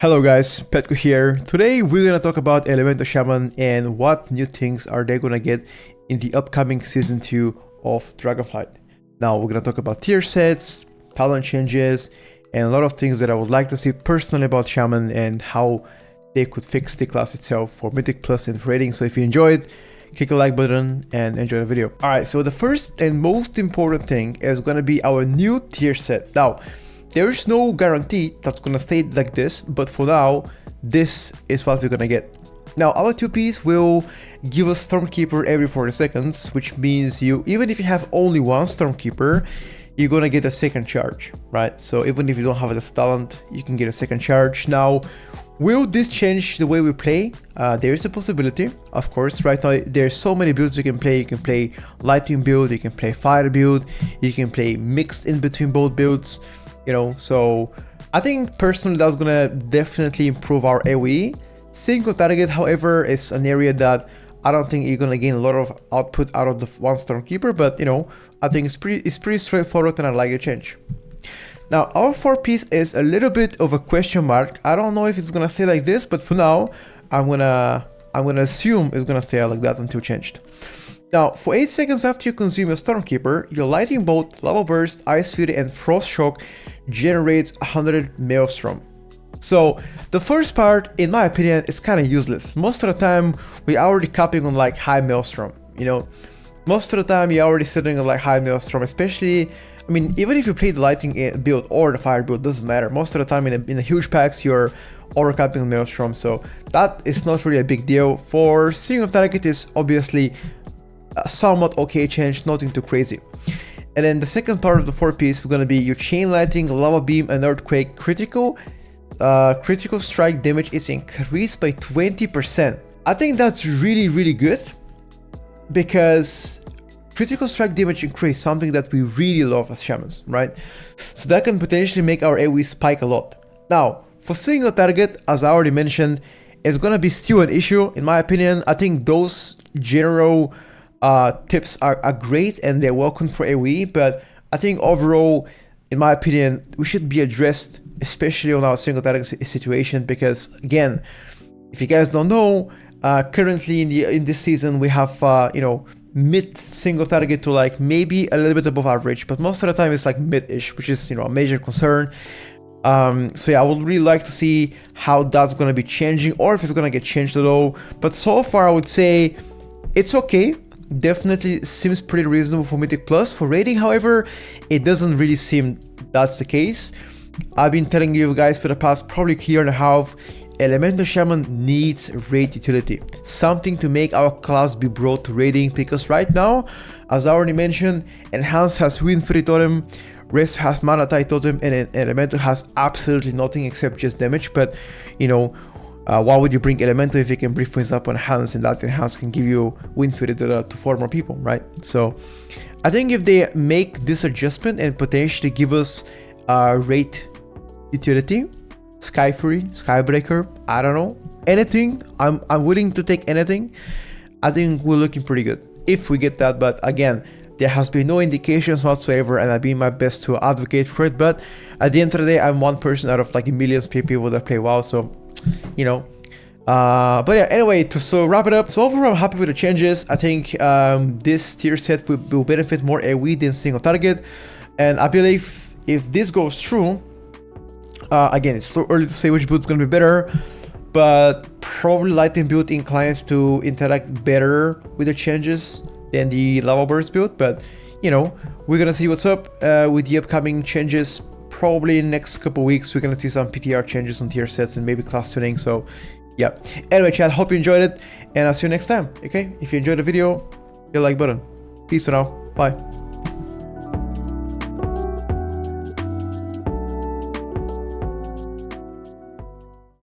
Hello guys, Petko here. Today we're gonna talk about Elemental Shaman and what new things are they gonna get in the upcoming Season 2 of Dragonflight. Now we're gonna talk about tier sets, talent changes, and a lot of things that I would like to see personally about Shaman and how they could fix the class itself for Mythic Plus and for rating. So if you enjoyed, click the like button and enjoy the video. Alright, so the first and most important thing is gonna be our new tier set. Now, there is no guarantee that's gonna stay like this, but for now, this is what we're gonna get. Now, our 2Ps will give us Stormkeeper every 40 seconds, which means even if you have only one Stormkeeper, you're gonna get a second charge, right? So even if you don't have this talent, you can get a second charge. Now, will this change the way we play? There is a possibility, of course. Right now, there's so many builds you can play. You can play Lightning build, you can play Fire build, you can play mixed in between both builds. You know, so I think personally that's gonna definitely improve our AoE. Single target, however, is an area that I don't think you're gonna gain a lot of output out of the one Stormkeeper, but you know, I think it's pretty straightforward and I like the change. Now, our 4-piece is a little bit of a question mark. I don't know if it's gonna stay like this, but for now, I'm gonna assume it's gonna stay like that until changed. Now, for 8 seconds after you consume your Stormkeeper, your Lightning Bolt, Lava Burst, Ice Fury, and Frost Shock generates 100 Maelstrom. So, the first part, in my opinion, is kind of useless. Most of the time, we're already capping on like high Maelstrom, you know? Most of the time, you're already sitting on like high Maelstrom, especially, I mean, even if you play the Lightning build or the Fire build, doesn't matter. Most of the time, in the huge packs, you're overcapping on Maelstrom, so that is not really a big deal. For single target is obviously somewhat okay change, nothing too crazy. And then the second part of the 4-piece is going to be your Chain Lightning, Lava Beam, and Earthquake critical strike damage is increased by 20%. I think that's really good, because critical strike damage increase is something that we really love as shamans, right? So that can potentially make our AoE spike a lot. Now, for single target, as I already mentioned, it's going to be still an issue in my opinion. I think those general tips are great and they're welcome for AoE, but I think overall, in my opinion, we should be addressed, especially on our single target situation, because again, if you guys don't know, currently in this season we have you know, mid single target to like maybe a little bit above average, but most of the time it's like mid-ish, which is, you know, a major concern. So yeah, I would really like to see how that's gonna be changing, or if it's gonna get changed at all. But so far I would say it's okay. Definitely seems pretty reasonable for Mythic Plus. For rating, however, it doesn't really seem that's the case. I've been telling you guys for the past probably year and a half, Elemental Shaman needs raid utility. Something to make our class be brought to raiding, because right now, as I already mentioned, Enhance has Wind Fury Totem, Rest has Mana Tide Totem, and Elemental has absolutely nothing except just damage. But, you know, why would you bring Elemental if you can brief things up on Enhance, and that Enhance can give you Wind Fury to 4 more people, right? So I think if they make this adjustment and potentially give us raid utility, Sky Fury, Skybreaker, I don't know, anything, I'm willing to take anything. I think we're looking pretty good if we get that, but again, there has been no indications whatsoever, and I've been my best to advocate for it. But at the end of the day, I'm one person out of like millions of people that play WoW, so you know. But yeah, anyway, to wrap it up, so overall I'm happy with the changes. I think this tier set will benefit more AoE than single target, and I believe if this goes through, again, it's so early to say which build is gonna be better, but probably Lightning build inclines to interact better with the changes than the Lava Burst build. But you know, we're gonna see what's up with the upcoming changes. Probably in the next couple weeks we're gonna see some PTR changes on tier sets and maybe class tuning. So yeah, anyway chat, hope you enjoyed it, and I'll see you next time. Okay, if you enjoyed the video, hit the like button. Peace for now, bye.